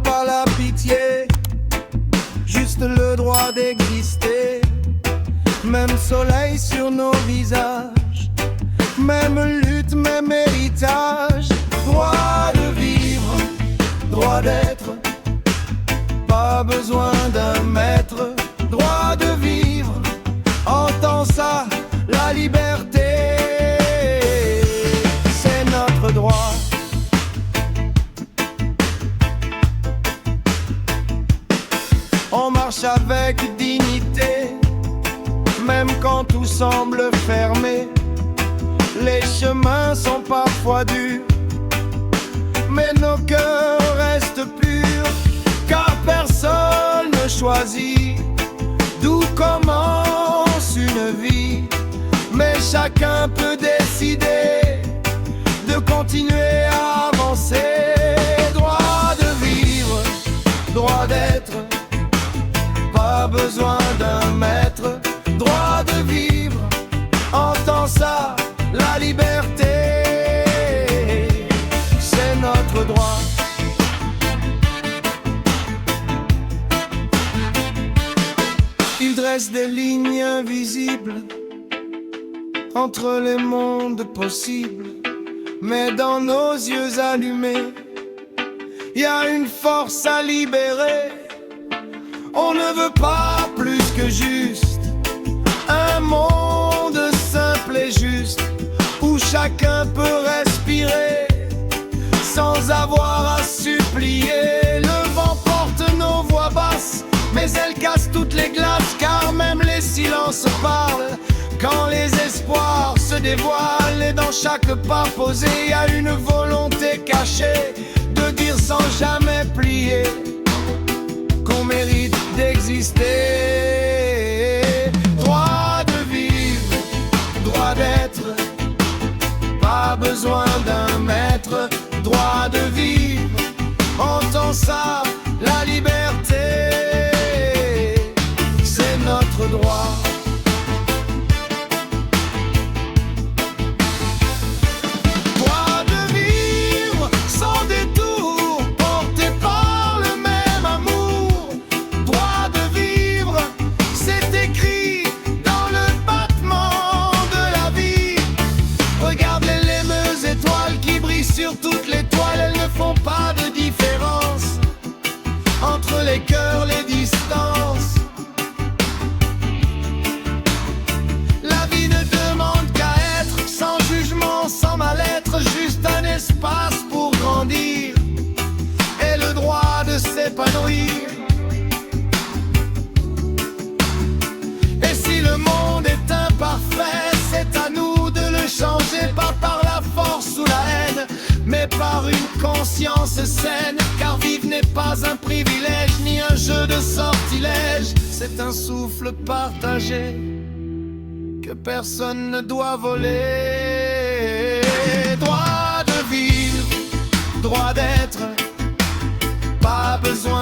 pas la pitié, juste le droit d'exister. Même soleil sur nos visages, même lutte, même héritage. Droit de vivre, droit d'être, pas besoin d'un maître. Droit de vivre, entends ça, la liberté, c'est notre droit. On marche avec dignité, même quand tout semble fermé. Les chemins sont parfois durs, mais nos cœurs restent purs, car personne ne choisit d'où commence une vie. Mais chacun peut décider de continuer à avancer. Droit de vivre, droit d'être, pas besoin d'un maître. Droit de vivre, entends ça, la liberté, c'est notre droit. Il dresse des lignes invisibles entre les mondes possibles, mais dans nos yeux allumés, il y a une force à libérer. On ne veut pas plus que juste un monde simple et juste, où chacun peut respirer sans avoir à supplier. Le vent porte nos voix basses, mais elle casse toutes les glaces, car même les silences parlent quand les espoirs se dévoilent. Et dans chaque pas posé, il y a une volonté cachée de dire sans jamais plier qu'on mérite d'exister. Droit de vivre, droit d'être, pas besoin d'un maître. Droit de vivre, entends ça, la liberté, c'est notre droit. Droit de vivre sans détour, porté par le même amour. Droit de vivre, c'est écrit dans le battement de la vie. Regarde les laimeuses étoiles qui brillent sur toutes les toiles. Elles ne font pas de différence entre les cœurs, les distances. La vie ne demande qu'à être sans jugement, sans mal-être, juste un espace pour grandir et le droit de s'épanouir. Et si le monde est imparfait, c'est à nous de le changer, pas par la force ou la haine, mais par une conscience saine. Car vivre n'est pas un privilège, ni un jeu de sortilège, c'est un souffle partagé que personne ne doit voler. Droit de vivre, droit d'être, pas besoin